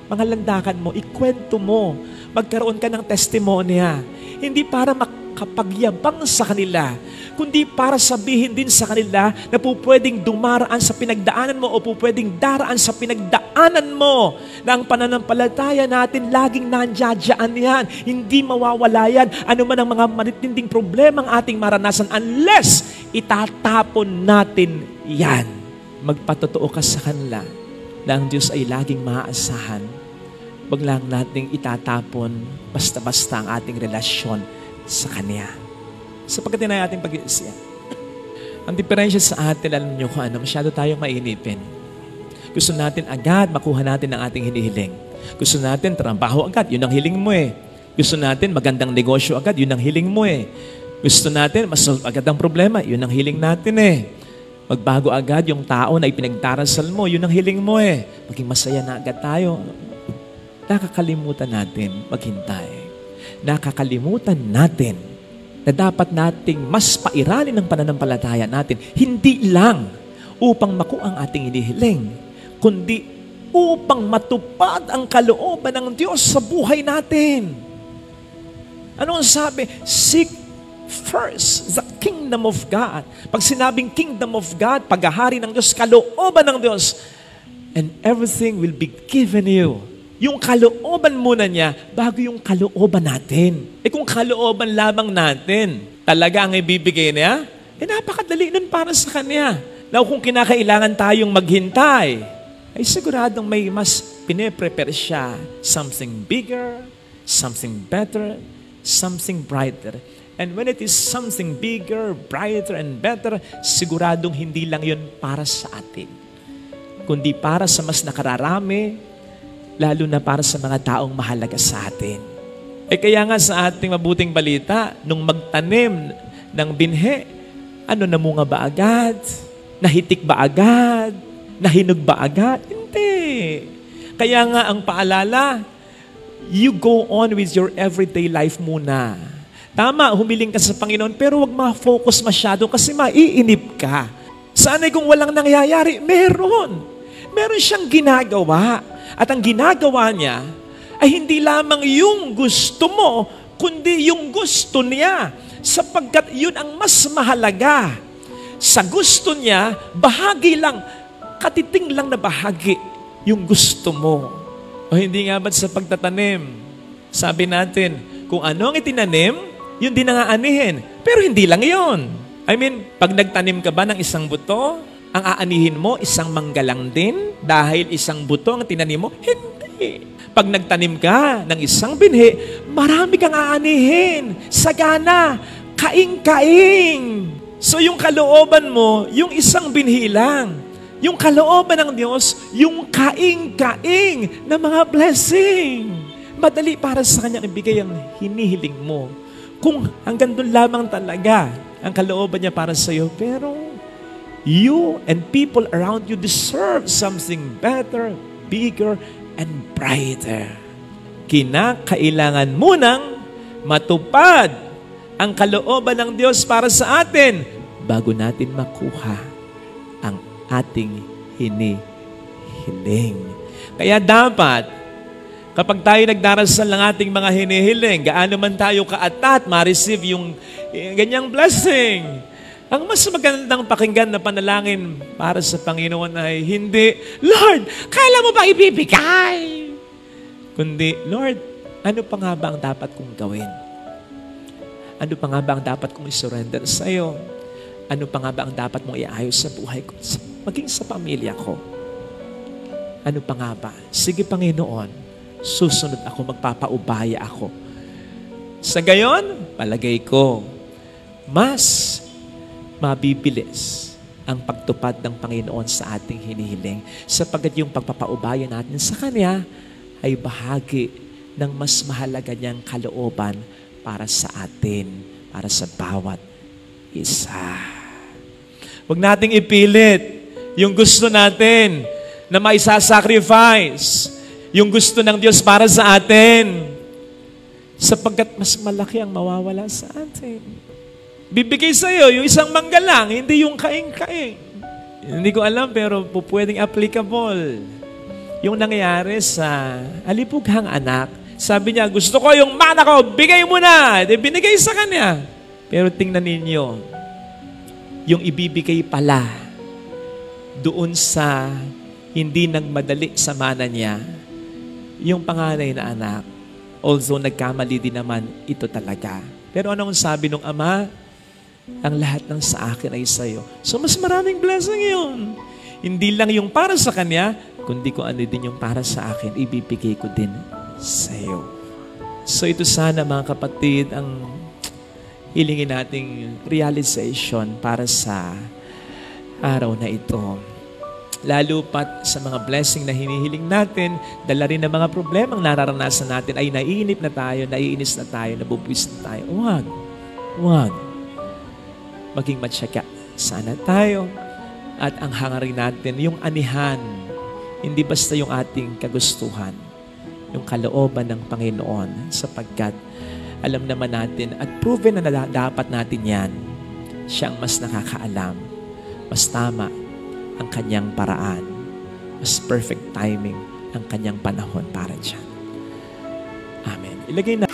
mga landakan mo, ikwento mo, magkaroon ka ng testimonya. Hindi para makapagyabang sa kanila, kundi para sabihin din sa kanila na pwedeng dumaraan sa pinagdaanan mo o pwedeng daraan sa pinagdaanan mo na ang pananampalataya natin laging nandiyan yan. Hindi mawawala yan. Ano man ang mga matitinding problema ang ating maranasan unless itatapon natin yan. Magpatotoo ka sa kanila na ang Diyos ay laging maaasahan. Wag lang nating itatapon basta-basta ang ating relasyon sa Kanya. Sapagkat yun ay ating pag-iisip. Ang diferensya sa atin, alam niyo kung ano, masyado tayong mainipin. Gusto natin agad makuha natin ang ating hinihiling. Gusto natin trabaho agad, yun ang hiling mo eh. Gusto natin magandang negosyo agad, yun ang hiling mo eh. Gusto natin masolve agad ang problema, yun ang hiling natin eh. Magbago agad yung tao na ipinagdarasal mo, yun ang hiling mo eh. Maging masaya na agad tayo. Nakakalimutan natin maghintay. Nakakalimutan natin na dapat nating mas pairalin ng pananampalataya natin, hindi lang upang makuha ang ating inihiling, kundi upang matupad ang kalooban ng Diyos sa buhay natin. Ano ang sabi? Seek first the kingdom of God. Pag sinabing kingdom of God, paghahari ng Diyos, kalooban ng Diyos, and everything will be given you. Yung kalooban muna niya bago yung kalooban natin. Kung kalooban lamang natin, talaga ang ibibigay niya, napakadali nun para sa Kanya. Now, kung kinakailangan tayong maghintay, ay siguradong may mas pine-prepare siya. Something bigger, something better, something brighter. And when it is something bigger, brighter, and better, siguradong hindi lang yun para sa atin, kundi para sa mas nakararami, lalo na para sa mga taong mahalaga sa atin. Kaya nga sa ating mabuting balita, nung magtanim ng binhe, namunga ba agad? Nahitik ba agad? Nahinog ba agad? Hindi. Kaya nga ang paalala, you go on with your everyday life muna. Tama, humiling ka sa Panginoon, pero huwag ma-focus masyado kasi maiinip ka. Sana'y kung walang nangyayari, meron. Meron siyang ginagawa. At ang ginagawa niya ay hindi lamang yung gusto mo, kundi yung gusto niya. Sapagkat yun ang mas mahalaga. Sa gusto niya, bahagi lang, katiting lang na bahagi yung gusto mo. O hindi nga ba't sa pagtatanim? Sabi natin, kung ano ang itinanim, yun din ang aanihin. Pero hindi lang yun. I mean, pag nagtanim ka ba ng isang buto, ang aanihin mo, isang manggalang din dahil isang buto ang tinanim mo? Hindi. Pag nagtanim ka ng isang binhi, marami kang aanihin. Sagana, kaing-kaing. So yung kalooban mo, yung isang binhi lang. Yung kalooban ng Diyos, yung kaing-kaing na mga blessing. Madali para sa Kanya ibigay ang hinihiling mo. Kung hanggang doon lamang talaga ang kalooban niya para sa iyo, pero you and people around you deserve something better, bigger, and brighter. Kinakailangan munang matupad ang kalooban ng Diyos para sa atin bago natin makuha ang ating hinihiling. Kaya dapat, kapag tayo nagdarasal ng ating mga hinihiling, gaano man tayo kaatat, ma-receive yung ganyang blessing. Ang mas magandang pakinggan na panalangin para sa Panginoon ay hindi, Lord, kailan mo ba ibibigay? Kundi, Lord, ano pa nga ba ang dapat kong gawin? Ano pa nga ba ang dapat kong isurrender sa iyo? Ano pa nga ba ang dapat mong iayos sa buhay ko? Maging sa pamilya ko. Ano pa nga ba? Sige, Panginoon, susunod ako, magpapaubaya ako. Sa gayon, palagay ko, mas mabibilis ang pagtupad ng Panginoon sa ating hinihiling sapagkat yung pagpapaubaya natin sa Kanya ay bahagi ng mas mahalaga niyang kalooban para sa atin, para sa bawat isa. Huwag nating ipilit yung gusto natin na maisasacrifice, yung gusto ng Diyos para sa atin. sapagkat mas malaki ang mawawala sa atin. Bibigay sa iyo yung isang mangga lang, hindi yung kaing-kaing. Hindi ko alam, pero pwedeng applicable. Yung nangyari sa alipughang anak, sabi niya, gusto ko yung mana ko, bigay mo na. Binigay sa kanya. Pero tingnan ninyo, yung ibibigay pala doon sa hindi nagmadali sa mana niya, yung panganay na anak, although nagkamali din naman, ito talaga. Pero anong sabi ng ama? Ang lahat ng sa akin ay sa'yo. So mas maraming blessing yun. Hindi lang yung para sa kanya, kundi kung ano din yung para sa akin, ibibigay ko din sa'yo. So ito sana mga kapatid, ang hilingin nating realization para sa araw na ito. Lalo pat sa mga blessing na hinihiling natin, dala rin ng mga problemang nararanasan natin, ay naiinip na tayo, naiinis na tayo, nabubuwis na tayo. Huwag. Maging matyaga sana tayo. At ang hangarin natin, yung anihan, hindi basta yung ating kagustuhan, yung kalooban ng Panginoon, sapagkat alam naman natin at proven na dapat natin yan. Siya ang mas nakakaalam, mas tama ang kanyang paraan, mas perfect timing ang kanyang panahon para dyan. Amen. Ilagay na